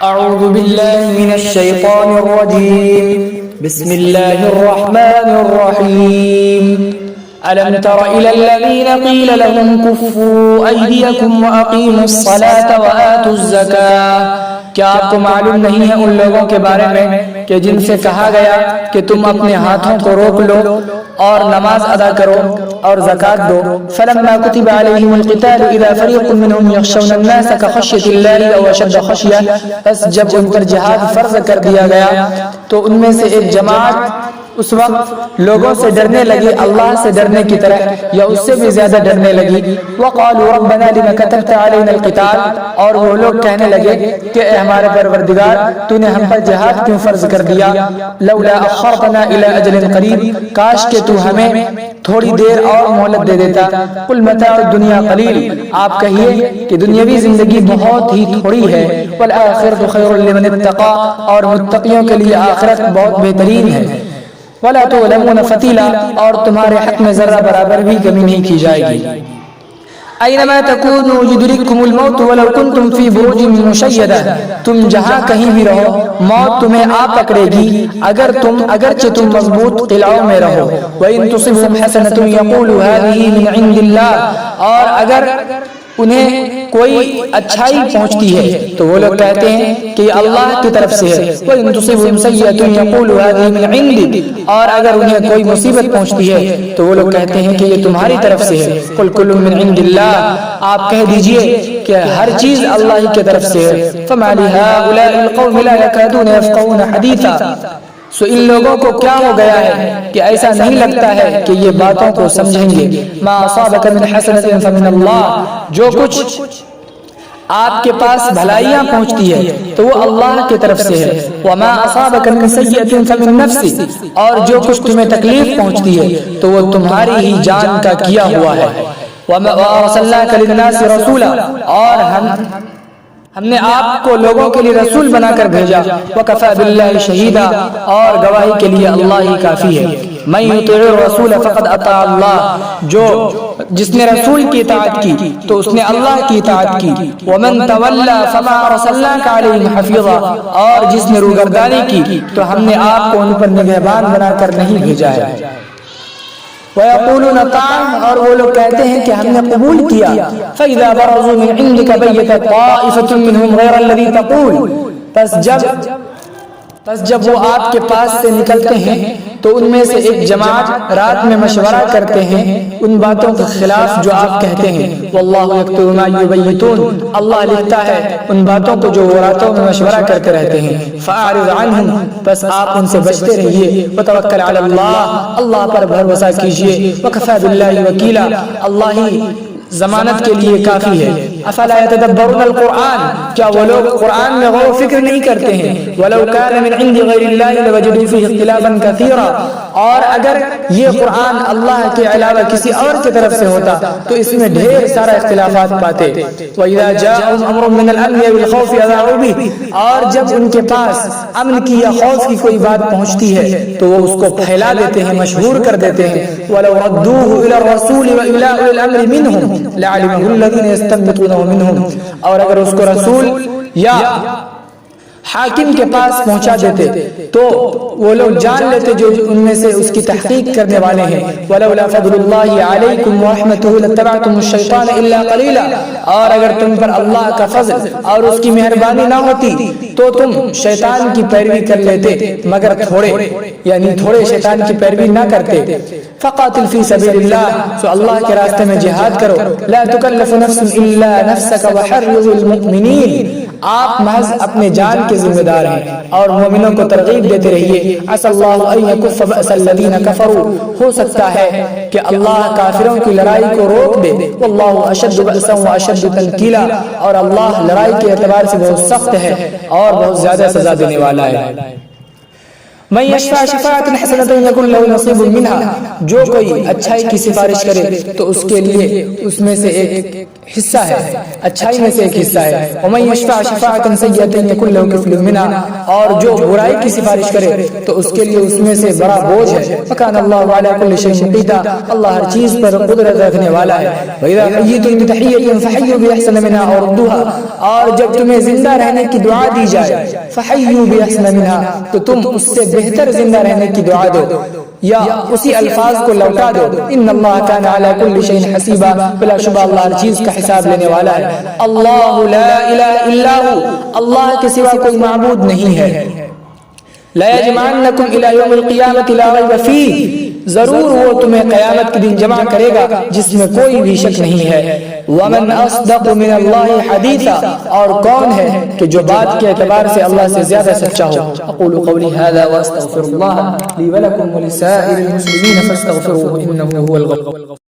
أعوذ بالله من الشيطان الرجيم بسم الله الرحمن الرحيم ألم تر إلى الذين قيل لهم كفوا أيديكم وأقيموا الصلاة وآتوا الزكاة کیا آپ کو معلوم نہیں ہے ان لوگوں کے بارے میں کہ جن سے کہا گیا کہ تم اپنے ہاتھوں کو روک لو اور نماز ادا کرو اور زکات دو فلما كتب عليهم القتال اذا فريق منهم يخشون الناس كخشية الله او اشد خشية بس جب ان پر جہاد فرض کر دیا گیا تو ان میں سے ایک جماعت اس وقت لوگوں سے ڈرنے لگی اللہ سے ڈرنے کی طرح یا اس سے بھی زیادہ ڈرنے لگی وقالوا ربنا لما كتبت علينا القتال اور وہ لوگ کہنے لگے کہ اے ہمارے پروردگار تو نے ہم پر جہاد کیوں فرض کر دیا لولا اخرتنا الى اجل قریب کاش کہ تو ہمیں تھوڑی دیر اور مہلت دے دیتا قل متاع الدنیا قلیل آپ کہیے کہ دنیاوی زندگی بہت ہی تھوڑی ہے والآخرة خیر لمن اتقى اور متقیوں کے لیے آخرت بہت بہترین ہے ولا تظلمون فتیلا اور تمہارے حق میں ذرہ برابر بھی کمی نہیں کی جائے گی اینما تکونوا یدرککم الموت ولو کنتم فی بروج مشیدہ تم جہاں کہیں بھی رہو موت تمہیں آ پکڑے گی اگرچہ تم مضبوط قلعوں میں رہو وَإِن تُصِبْهُمْ حَسَنَةٌ يَقُولُوا هَذِهِ مِنْ عِنْدِ اللَّهِ اور اگر انہیں کوئی اچھائی پہنچتی ہے تو وہ لوگ کہتے ہیں کہ یہ اللہ کی طرف سے ہے وَإِن تُصِبْهُمْ سَيِّئَةٌ يَقُولُوا هَذِهِ مِنْ عِنْدِكَ اور اگر انہیں کوئی مصیبت پہنچتی ہے تو وہ لوگ کہتے ہیں کہ یہ تمہاری طرف سے ہے قُلْ كُلٌّ مِنْ عِنْدِ اللَّهِ آپ کہہ دیجئے کہ ہر چیز اللہ کی طرف سے ہے فَمَا لِهَٰؤُلَاءِ الْقَوْمِ لَا يَكَادُونَ يَفْقَهُونَ حَدِيثًا سو ان لوگوں کو کیا ہو گیا ہے کہ ایسا نہیں لگتا ہے کہ یہ باتوں کو سمجھیں گے ما اصابک من حسنۃ فمن اللہ جو کچھ آپ کے پاس بھلائیاں پہنچتی ہے تو وہ اللہ کی طرف سے ہے وما اصابک من سیئۃ فمن نفسک اور جو کچھ تمہیں تکلیف پہنچتی ہے تو وہ تمہاری ہی جان کا کیا ہوا ہے وما ارسلناک للناس رسولا اور ہم نے آپ کو لوگوں کے لیے رسول بنا کر بھیجا وَكَفَى بِاللَّهِ شَهِيدًا اور گواہی کے لیے اللہ ہی کافی ہے مَن يُطِعِ الرَّسُولَ فَقَدْ أَطَاعَ اللَّهَ جس نے رسول کی اطاعت کی تو اس نے اللہ کی اطاعت کی وَمَن تَوَلَّى فَمَا أَرْسَلْنَاكَ عَلَيْهِمْ حَفِيظًا اور جس نے روگردانی کی تو ہم نے آپ کو ان پر نگہبان بنا کر نہیں بھیجا ہے وَيَقُولُونَ طَاعَةٌ اور وہ لوگ کہتے ہیں کہ ہم نے قبول کیا فَإِذَا بَرَزُوا مِنْ عِنْدِكَ بَيَّتَ طَائِفَةٌ مِّنْهُمْ غَيْرَ الَّذِي تَقُولُ پس جب وہ آپ کے پاس سے نکلتے ہیں تو ان میں سے ایک جماعت رات میں مشورہ کرتے ہیں ان باتوں کے خلاف جو آپ کہتے ہیں واللہ یکتب ما یبیتون اللہ لکھتا ہے ان باتوں کو جو وہ راتوں میں مشورہ کرتے رہتے ہیں فاعرض عنہم بس آپ ان سے بچتے رہیے وتوکل علی اللہ اللہ پر بھروسہ کیجیے وکفی باللہ وکیلا اللہ ہی ضمانت کے لیے کافی ہے افلا یتدبرون القرآن کیا وہ لوگ قرآن میں غور و فکر نہیں کرتے ہیں ولو کان من عند غیر اللہ لوجدوا فیہ اختلافا کثیرا اور اگر یہ قرآن اللہ کے علاوہ کسی اور کی طرف سے ہوتا تو اس میں ڈھیر سارا اختلافات پاتے وَإِذَا جَاءَهُمْ أَمْرٌ مِّنَ الْأَمْنِ وَالْخَوْفِ أَذَاعُوا بِهِ اور جب ان کے پاس امن کی یا خوف کی کوئی بات پہنچتی ہے تو وہ اس کو پھیلا دیتے ہیں مشہور کر دیتے ہیں وَلَوْ رَدُّوهُ إِلَى الرَّسُولِ وَإِلَى أُولِي الْأَمْرِ مِنْهُمْ لَعَلِمَهُ الَّذِينَ يَسْتَنبِطُونَهُ مِنْهُمْ اور اگر اس کو رسول یا حاکم کے پاس پہنچا دیتے تو وہ لوگ جان لیتے جو ان میں سے اس کی تحقیق کرنے والے ہیں وَلَوْلَا فَضْلُ اللَّهِ عَلَيْكُمْ وَرَحْمَتُهُ لَاتَّبَعْتُمُ الشَّيْطَانَ إِلَّا قَلِيلًا اور اگر تم پر اللہ کا فضل اور اس کی مہربانی نہ ہوتی تو تم شیطان کی پیروی کر لیتے مگر تھوڑے یعنی تھوڑے شیطان کی پیروی نہ کرتے فقاتل فی سبیل اللہ سو اللہ کے راستے میں جہاد کرو لا تکلف نفس الا نفسك وحرض المؤمنین آپ محض اپنے جان کے ذمہ دار ہیں اور مومنوں کو ترغیب دیتے رہیے عسى الله ان يكف بأس الذين كفروا ہو سکتا ہے کہ اللہ کافروں کی لڑائی کو روک دے والله اشد بأسا واشد تنکیلا اور اللہ لڑائی کے اعتبار سے بہت سخت ہے اور بہت زیادہ سزا دینے والا ہے من یشفع شفاعۃ حسنۃ یکن لہ نصیب منها، جو کوئی اچھائی کی سفارش کرے تو اس کے لیے اس میں سے ایک حصہ ہے، اچھائی میں سے ایک حصہ ہے. ومن یشفع شفاعۃ سیئۃ یکن لہ کفل منها، اور جو برائی کی سفارش کرے تو اس کے لیے اس میں سے بڑا بوجھ ہے. وکان اللہ علی کل شیء مقیتا، اللہ ہر چیز پر قدرت رکھنے والا ہے. وَإِذَا حَيِّيتُم بِتَحِيَّةٍ فَحَيُّوا بِأَحْسَنَ مِنْهَا أَوْ رُدُّوهَا، اور جب تمہیں زندہ رہنے کی دعا دی جائے فَحَيُّوا بِأَحْسَنَ مِنْهَا، تو تم اس سے بہتر زندہ رہنے کی دعا دو یا اسی الفاظ کو لوٹا دو. ان اللہ کان علی کل شیء حسیبا، بلا شبہ اللہ ہر چیز کا حساب لینے والا ہے. اللہ لا الہ الا ہو، اللہ کے سوا کوئی معبود نہیں ہے. لا یجمعنکم الی یوم القیامۃ لا ریب فیہ، ضرور وہ تمہیں قیامت کے دن جمع کرے گا جس میں کوئی بھی شک نہیں ہے. ومن اصدق من اللہ حدیثا، اور کون ہے کہ جو بات کے اعتبار سے اللہ سے زیادہ سچا ہو. اقول قولی ھذا واستغفر اللہ لی ولکم ولسائر المسلمین فاستغفروہ انہ هو الغفور.